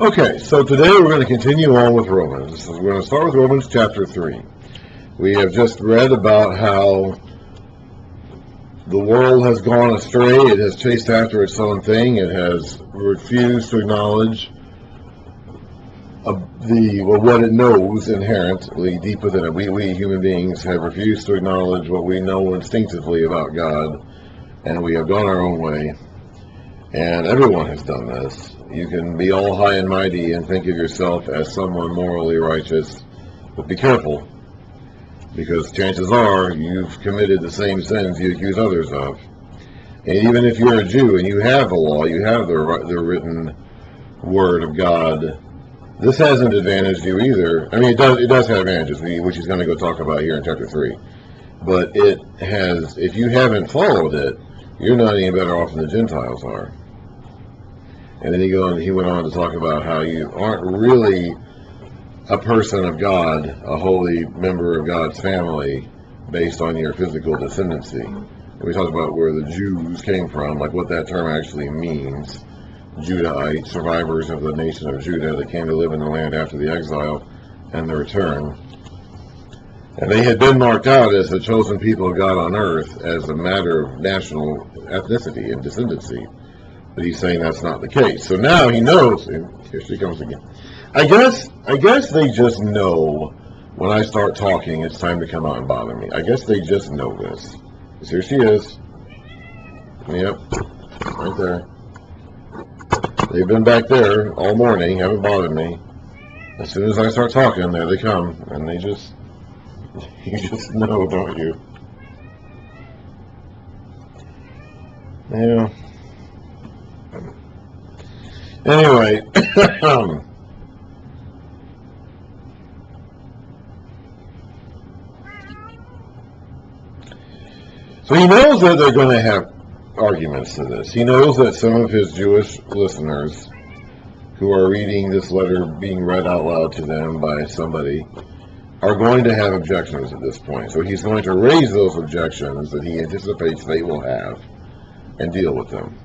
Okay, so today we're going to continue on with Romans. We're going to start with Romans chapter 3. We have just read about how the world has gone astray. It has chased after its own thing. It has refused to acknowledge what it knows inherently deep within it. We human beings have refused to acknowledge what we know instinctively about God, and we have gone our own way. And everyone has done this. You can be all high and mighty and think of yourself as someone morally righteous, but be careful, because chances are you've committed the same sins you accuse others of. And even if you're a Jew and you have the law, you have the written word of God, this hasn't advantaged you either. I mean, it does have advantages, which he's going to go talk about here in chapter 3. But it has, if you haven't followed it, you're not any better off than the Gentiles are. And then he went on to talk about how you aren't really a person of God, a holy member of God's family, based on your physical descendancy. And we talked about where the Jews came from, like what that term actually means. Judahite, survivors of the nation of Judah that came to live in the land after the exile and the return. And they had been marked out as the chosen people of God on earth as a matter of national ethnicity and descendancy. But he's saying that's not the case. So now he knows, and here she comes again. I guess they just know when I start talking, it's time to come out and bother me. I guess they just know this. Because here she is. Yep, right there. They've been back there all morning, haven't bothered me. As soon as I start talking, there they come. And they just, you just know, don't you? Yeah. Anyway, so he knows that they're going to have arguments to this. He knows that some of his Jewish listeners who are reading this letter being read out loud to them by somebody are going to have objections at this point. So he's going to raise those objections that he anticipates they will have and deal with them.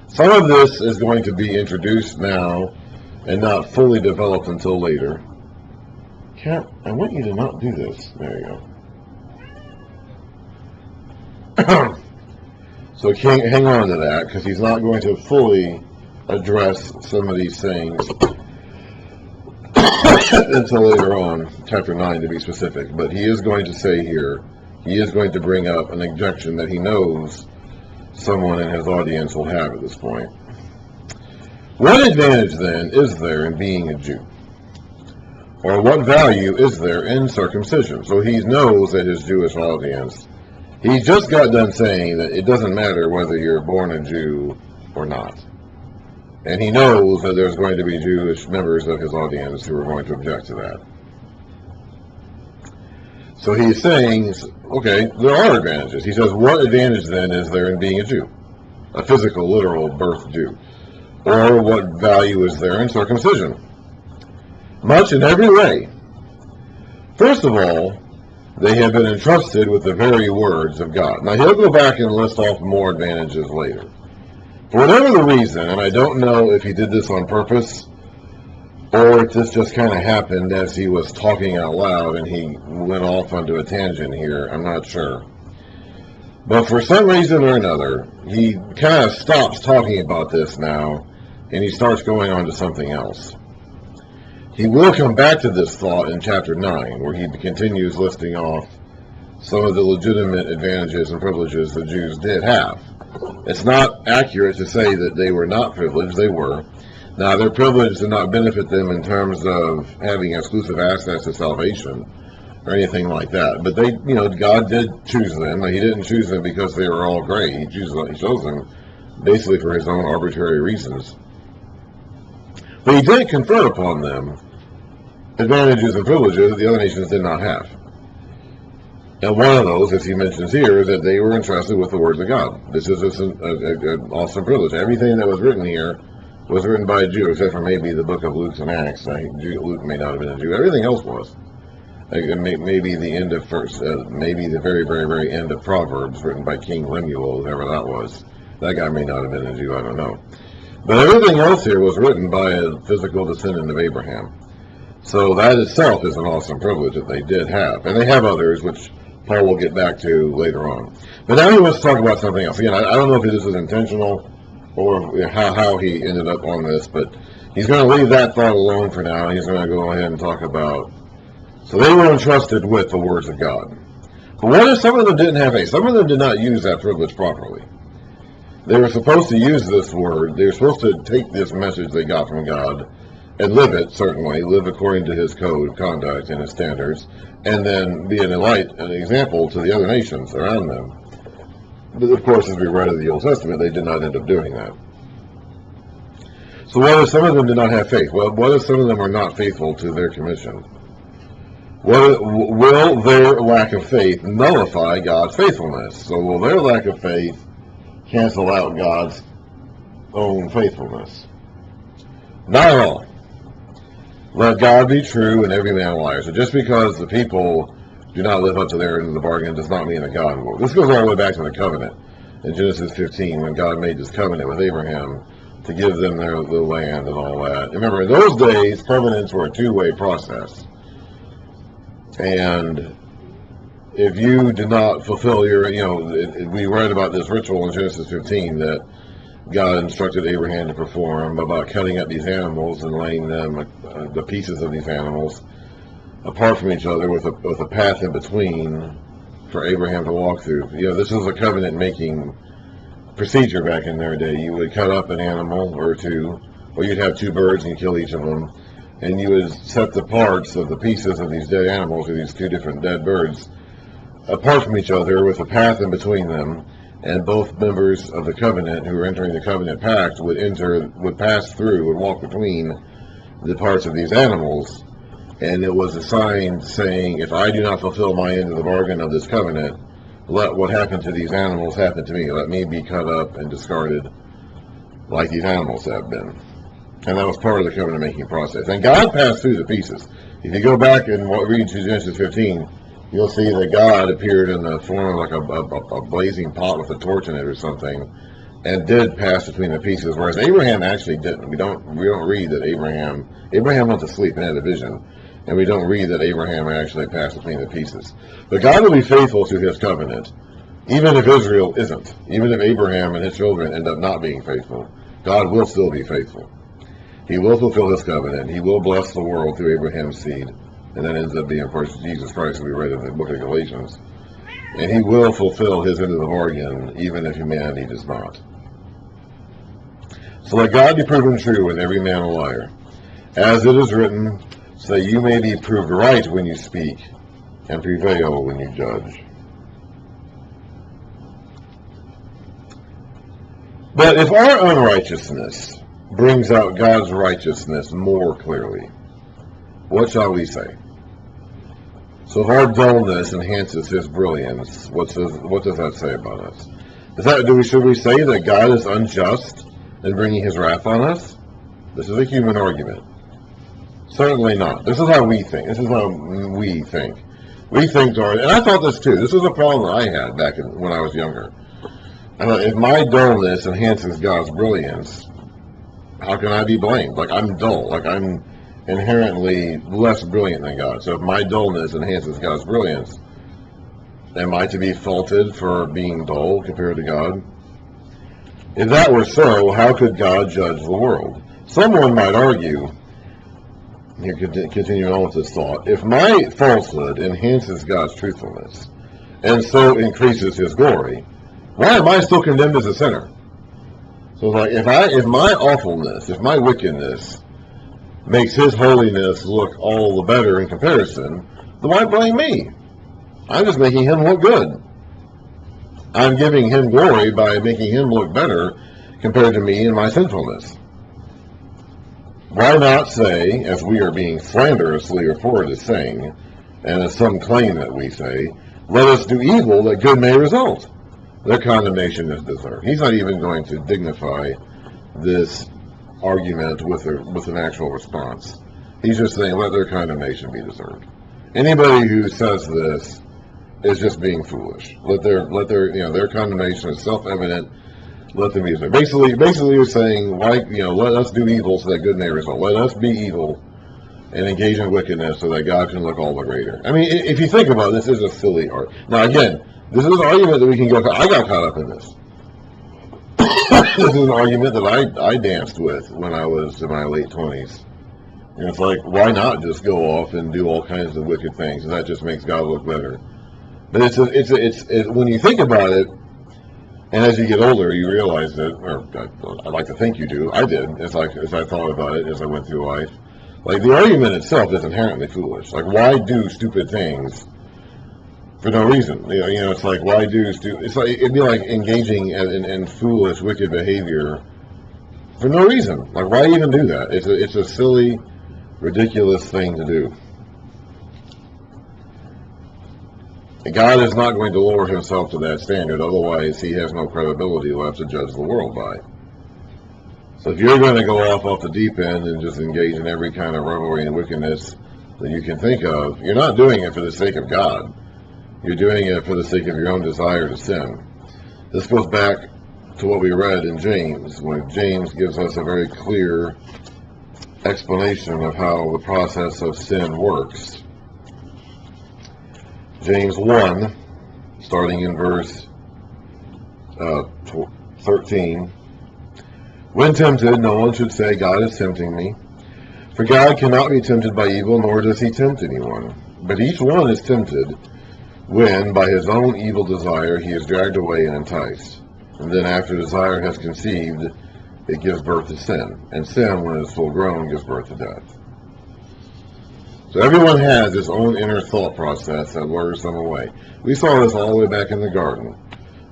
Some of this is going to be introduced now and not fully developed until later. Cat, I want you to not do this. There you go. So hang on to that, because he's not going to fully address some of these things until later on, chapter 9 to be specific. But he is going to say here, he is going to bring up an objection that he knows someone in his audience will have at this point. What advantage then is there in being a Jew? Or what value is there in circumcision? So he knows that his Jewish audience, he just got done saying that it doesn't matter whether you're born a Jew or not. And he knows that there's going to be Jewish members of his audience who are going to object to that. So he's saying, okay, there are advantages. He says, what advantage then is there in being a Jew? A physical, literal birth Jew. Or what value is there in circumcision? Much in every way. First of all, they have been entrusted with the very words of God. Now he'll go back and list off more advantages later. For whatever the reason, and I don't know if he did this on purpose, or if this just kind of happened as he was talking out loud and he went off onto a tangent here, I'm not sure. But for some reason or another, he kind of stops talking about this now, and he starts going on to something else. He will come back to this thought in chapter 9, where he continues listing off some of the legitimate advantages and privileges the Jews did have. It's not accurate to say that they were not privileged, they were. Now, their privilege did not benefit them in terms of having exclusive access to salvation or anything like that. But they, God did choose them. He didn't choose them because they were all great. He chose them basically for his own arbitrary reasons. But he did confer upon them advantages and privileges that the other nations did not have. And one of those, as he mentions here, is that they were entrusted with the words of God. This is an awesome privilege. Everything that was written here was written by a Jew, except for maybe the book of Luke and Acts. Luke may not have been a Jew. Everything else was. Maybe the end of maybe the very, very, very end of Proverbs, written by King Lemuel, whoever that was. That guy may not have been a Jew, I don't know. But everything else here was written by a physical descendant of Abraham. So that itself is an awesome privilege that they did have. And they have others, which Paul will get back to later on. But now he wants to talk about something else. Again, I don't know if this is intentional or how he ended up on this, but he's going to leave that thought alone for now. He's going to go ahead and talk about, so they were entrusted with the words of God. But what if some of them didn't have faith? Some of them did not use that privilege properly. They were supposed to use this word. They were supposed to take this message they got from God and live it, certainly, live according to his code of conduct and his standards, and then be an light, an example to the other nations around them. But of course, as we read in the Old Testament, they did not end up doing that. So what if some of them did not have faith? Well, what if some of them are not faithful to their commission? Will their lack of faith nullify God's faithfulness? So will their lack of faith cancel out God's own faithfulness? Not at all. Let God be true and every man a liar. So just because the people do not live up to their end of the bargain does not mean that God will. This goes all the way back to the covenant in Genesis 15 when God made this covenant with Abraham to give them the land and all that. Remember, in those days, covenants were a two-way process. And if you did not fulfill your, we read about this ritual in Genesis 15 that God instructed Abraham to perform about cutting up these animals and laying them, the pieces of these animals, apart from each other with a path in between for Abraham to walk through. This was a covenant-making procedure back in their day. You would cut up an animal or two, or you'd have two birds and you kill each of them, and you would set the parts of the pieces of these dead animals, or these two different dead birds, apart from each other with a path in between them, and both members of the covenant who were entering the covenant pact would pass through and walk between the parts of these animals, and it was a sign saying, if I do not fulfill my end of the bargain of this covenant, let what happened to these animals happen to me. Let me be cut up and discarded like these animals have been. And that was part of the covenant-making process. And God passed through the pieces. If you go back and read Genesis 15, you'll see that God appeared in the form of like a blazing pot with a torch in it or something, and did pass between the pieces, whereas Abraham actually didn't. We don't read that Abraham went to sleep and had a vision, and we don't read that Abraham actually passed between the pieces. But God will be faithful to his covenant, even if Israel isn't. Even if Abraham and his children end up not being faithful, God will still be faithful. He will fulfill his covenant. He will bless the world through Abraham's seed. And that ends up being, of course, Jesus Christ, as we read in the book of Galatians. And he will fulfill his end of the bargain, even if humanity does not. So let God be proven true and every man a liar. As it is written, so that you may be proved right when you speak, and prevail when you judge. But if our unrighteousness brings out God's righteousness more clearly, what shall we say? So if our dullness enhances his brilliance, what does that say about us? Should we say that God is unjust in bringing his wrath on us? This is a human argument. Certainly not. This is how we think. This is how we think. We think, and I thought this too. This was a problem I had back when I was younger. I thought, if my dullness enhances God's brilliance, how can I be blamed? Like, I'm dull. Like, I'm inherently less brilliant than God. So if my dullness enhances God's brilliance, am I to be faulted for being dull compared to God? If that were so, how could God judge the world? Someone might argue, here continuing on with this thought, if my falsehood enhances God's truthfulness and so increases his glory, why am I still condemned as a sinner? So like, if my awfulness, if my wickedness makes his holiness look all the better in comparison, then why blame me? I'm just making him look good. I'm giving him glory by making him look better compared to me and my sinfulness. Why not say, as we are being slanderously reported as saying, and as some claim that we say, let us do evil that good may result? Their condemnation is deserved. He's not even going to dignify this argument with an actual response. He's just saying, let their condemnation be deserved. Anybody who says this is just being foolish. Let their condemnation is self-evident. Let them use it. Basically, you're saying, like, let us do evil so that good may result. Let us be evil and engage in wickedness so that God can look all the greater. I mean, if you think about it, this is a silly art. Now, again, this is an argument that we can go. I got caught up in this. This is an argument that I danced with when I was in my late 20s. And it's like, why not just go off and do all kinds of wicked things? And that just makes God look better. But it's when you think about it, and as you get older, you realize that, or I like to think you do. I did, as I thought about it as I went through life. Like, the argument itself is inherently foolish. Like, why do stupid things for no reason? It's like, why do it's like, it'd be like engaging in foolish, wicked behavior for no reason. Like, why even do that? It's a silly, ridiculous thing to do. God is not going to lower himself to that standard, otherwise he has no credibility left to judge the world by. So if you're going to go off the deep end and just engage in every kind of revelry and wickedness that you can think of, you're not doing it for the sake of God. You're doing it for the sake of your own desire to sin. This goes back to what we read in James, when James gives us a very clear explanation of how the process of sin works. James 1, starting in verse 13. When tempted, no one should say, God is tempting me. For God cannot be tempted by evil, nor does he tempt anyone. But each one is tempted when, by his own evil desire, he is dragged away and enticed. And then after desire has conceived, it gives birth to sin. And sin, when it is full grown, gives birth to death. So everyone has his own inner thought process that lures them away. We saw this all the way back in the garden,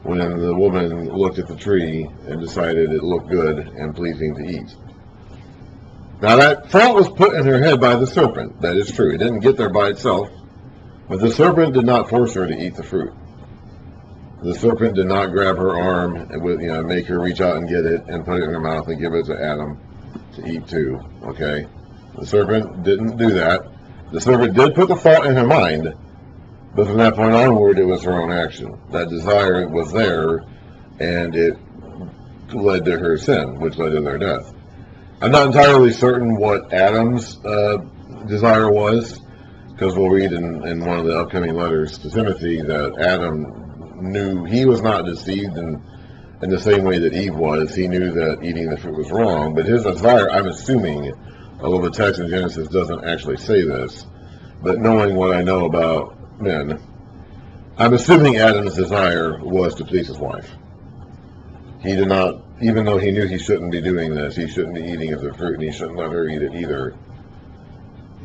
when the woman looked at the tree and decided it looked good and pleasing to eat. Now that thought was put in her head by the serpent. That is true. It didn't get there by itself. But the serpent did not force her to eat the fruit. The serpent did not grab her arm and make her reach out and get it and put it in her mouth and give it to Adam to eat too. Okay? The serpent didn't do that. The serpent did put the thought in her mind, but from that point onward, it was her own action. That desire was there, and it led to her sin, which led to their death. I'm not entirely certain what Adam's desire was, because we'll read in one of the upcoming letters to Timothy that Adam knew he was not deceived in the same way that Eve was. He knew that eating the fruit was wrong, but his desire, I'm assuming, although the text in Genesis doesn't actually say this, but knowing what I know about men, I'm assuming Adam's desire was to please his wife. He did not, even though he knew he shouldn't be doing this, he shouldn't be eating of the fruit, and he shouldn't let her eat it either,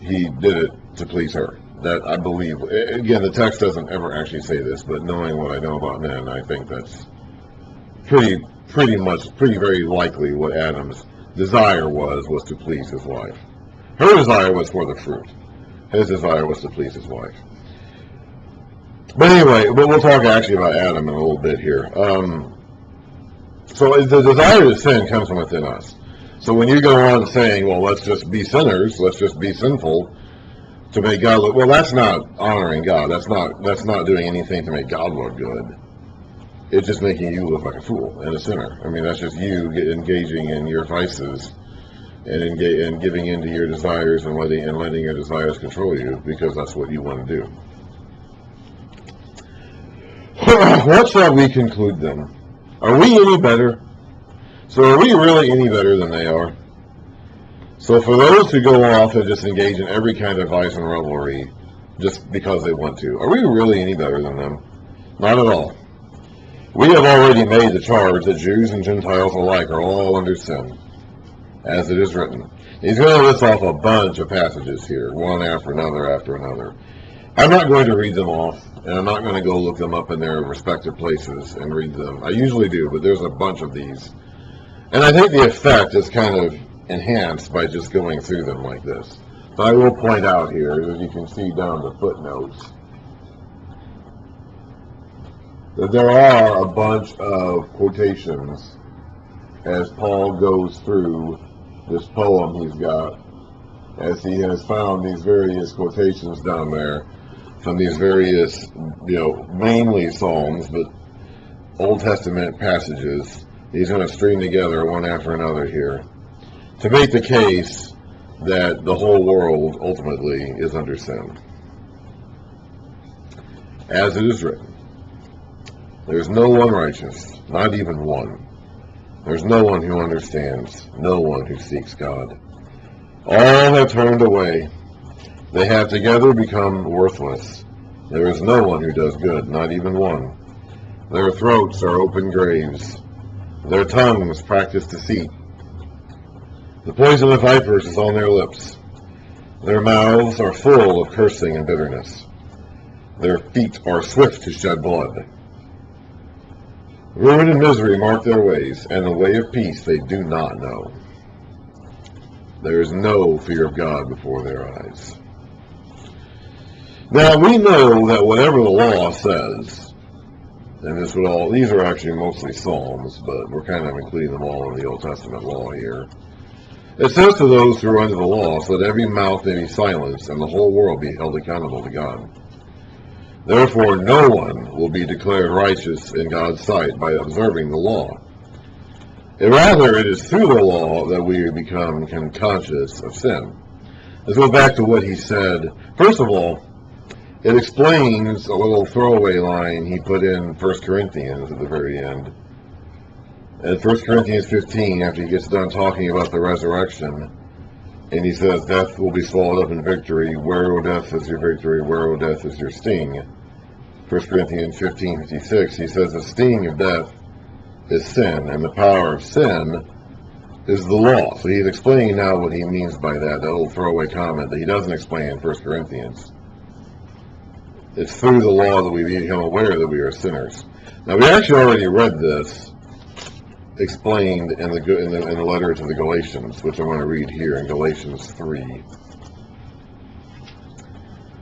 he did it to please her. That, I believe, again, the text doesn't ever actually say this, but knowing what I know about men, I think that's pretty very likely what Adam's desire was to please his wife. Her desire was for the fruit. His desire was to please his wife. But anyway, we'll talk actually about Adam in a little bit here. So the desire to sin comes from within us. So when you go on saying, well, let's just be sinners, let's just be sinful to make God look, well, that's not honoring God. That's not doing anything to make God look good. It's just making you look like a fool and a sinner. I mean, that's just you engaging in your vices and giving into your desires and letting your desires control you, because that's what you want to do. What shall we conclude then? Are we any better? So are we really any better than they are? So for those who go off and just engage in every kind of vice and revelry just because they want to, are we really any better than them? Not at all. We have already made the charge that Jews and Gentiles alike are all under sin, as it is written. He's going to list off a bunch of passages here, one after another. I'm not going to read them off, and I'm not going to go look them up in their respective places and read them. I usually do, but there's a bunch of these. And I think the effect is kind of enhanced by just going through them like this. So I will point out here, as you can see down the footnotes, that there are a bunch of quotations as Paul goes through this poem he's got, as he has found these various quotations down there from these various, mainly Psalms, but Old Testament passages He's going to string together one after another here to make the case that the whole world ultimately is under sin. As it is written, there's no one righteous, not even one. There's no one who understands, no one who seeks God. All have turned away. They have together become worthless. There is no one who does good, not even one. Their throats are open graves. Their tongues practice deceit. The poison of vipers is on their lips. Their mouths are full of cursing and bitterness. Their feet are swift to shed blood. Ruin and misery mark their ways, and the way of peace they do not know. There is no fear of God before their eyes. Now we know that whatever the law says, and these are actually mostly Psalms, but we're kind of including them all in the Old Testament law here. It says to those who are under the law, so that every mouth may be silenced, and the whole world be held accountable to God. Therefore, no one will be declared righteous in God's sight by observing the law. Rather, it is through the law that we become conscious of sin. Let's go back to what he said. First of all, it explains a little throwaway line he put in 1 Corinthians at the very end. At 1 Corinthians 15, after he gets done talking about the resurrection, and he says, death will be swallowed up in victory. Where, O death, is your victory? Where, O death, is your sting? 1 Corinthians 15:56, he says, the sting of death is sin, and the power of sin is the law. So he's explaining now what he means by that little throwaway comment that he doesn't explain in 1 Corinthians. It's through the law that we become aware that we are sinners. Now, we actually already read this explained in the letter to the Galatians, which I want to read here in Galatians 3.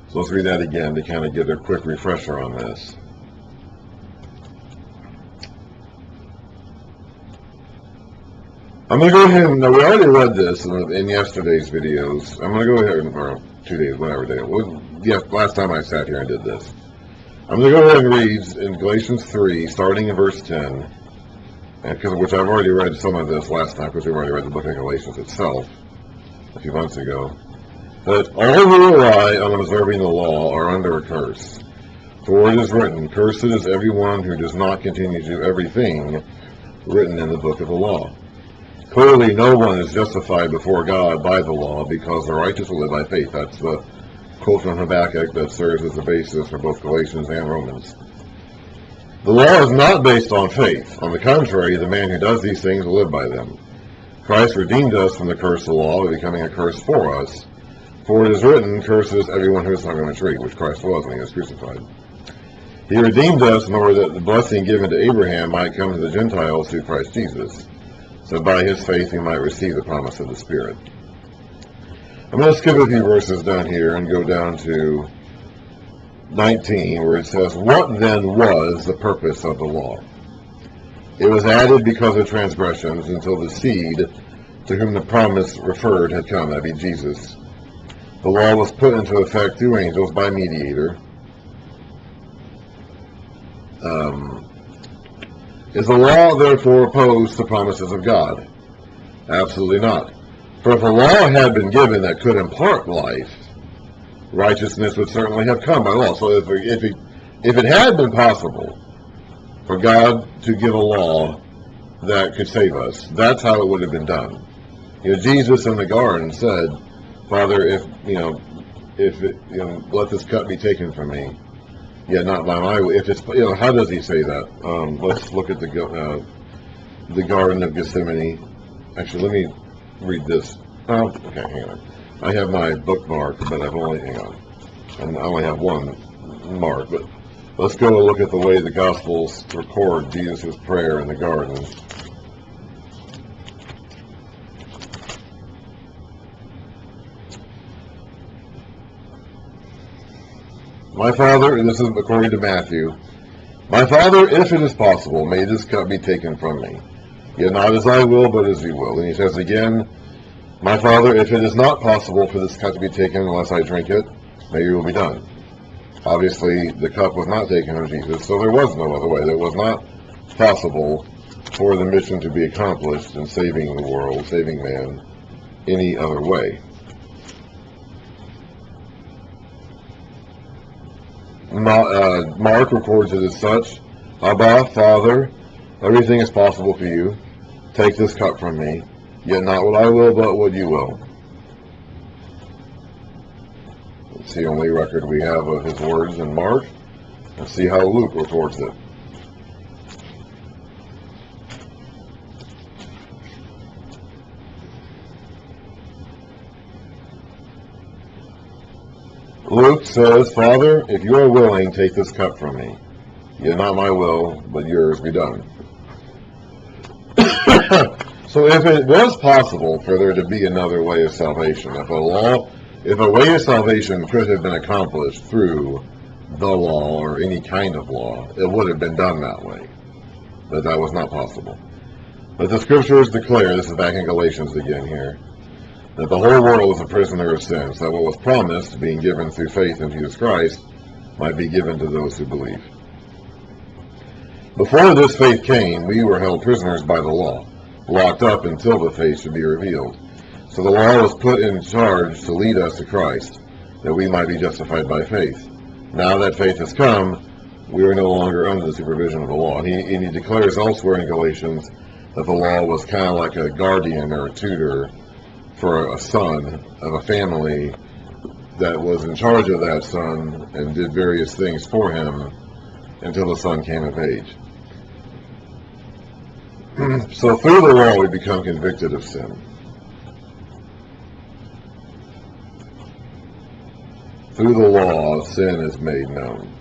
So let's read that again to kind of get a quick refresher on this. I'm going to go ahead and, we already read this in yesterday's videos. I'm going to go ahead and, or 2 days, whatever day it was. Yeah, last time I sat here and did this. I'm going to go ahead and read in Galatians 3, starting in verse 10, which I've already read some of this last time, because we've already read the book of Galatians itself a few months ago. That all who rely on observing the law are under a curse. For it is written, cursed is everyone who does not continue to do everything written in the book of the law. Clearly, no one is justified before God by the law, because the righteous will live by faith. That's the quote from Habakkuk that serves as the basis for both Galatians and Romans. The law is not based on faith. On the contrary, the man who does these things will live by them. Christ redeemed us from the curse of the law by becoming a curse for us. For it is written, curses everyone who is hung on a tree, which Christ was when he was crucified. He redeemed us in order that the blessing given to Abraham might come to the Gentiles through Christ Jesus, so by his faith we might receive the promise of the Spirit. I'm going to skip a few verses down here and go down to 19, where it says, what then was the purpose of the law? It was added because of transgressions until the seed to whom the promise referred had come, that be Jesus. The law was put into effect through angels by mediator. Is the law therefore opposed to promises of God? Absolutely not. For if a law had been given that could impart life, righteousness would certainly have come by law. So if it had been possible for God to give a law that could save us, that's how it would have been done. Jesus in the garden said, Father, if let this cup be taken from me, yet not by my way. If it's, how does he say that? Let's look at the Garden of Gethsemane. Actually, let me read this. Okay, hang on. I have my bookmark, but I only have one mark. But let's go and look at the way the Gospels record Jesus' prayer in the garden. My Father, and this is according to Matthew, my Father, if it is possible, may this cup be taken from me. Yet not as I will, but as you will. And he says again, my Father, if it is not possible for this cup to be taken unless I drink it, may your will be done. Obviously, the cup was not taken from Jesus, so there was no other way. It was not possible for the mission to be accomplished in saving the world, saving man, any other way. Mark records it as such: Abba, Father, everything is possible for you. Take this cup from me, yet not what I will, but what you will. It's the only record we have of his words in Mark. Let's see how Luke reports it. Luke says, Father, if you are willing, take this cup from me. Yet not my will, but yours be done. So if it was possible for there to be another way of salvation, if a way of salvation could have been accomplished through the law or any kind of law, it would have been done that way. But that was not possible. But the scriptures declare, this is back in Galatians again here, that the whole world is a prisoner of sin, so that what was promised, being given through faith in Jesus Christ, might be given to those who believe. Before this faith came, we were held prisoners by the law, locked up until the faith should be revealed. So the law was put in charge to lead us to Christ, that we might be justified by faith. Now that faith has come, we are no longer under the supervision of the law. And he declares elsewhere in Galatians that the law was kind of like a guardian or a tutor for a son of a family that was in charge of that son and did various things for him until the son came of age. So through the law we become convicted of sin. Through the law, sin is made known.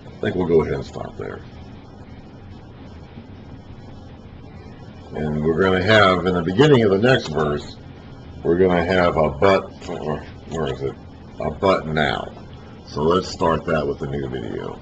I think we'll go ahead and stop there. And we're going to have, in the beginning of the next verse, we're going to have a but now. So let's start that with the new video.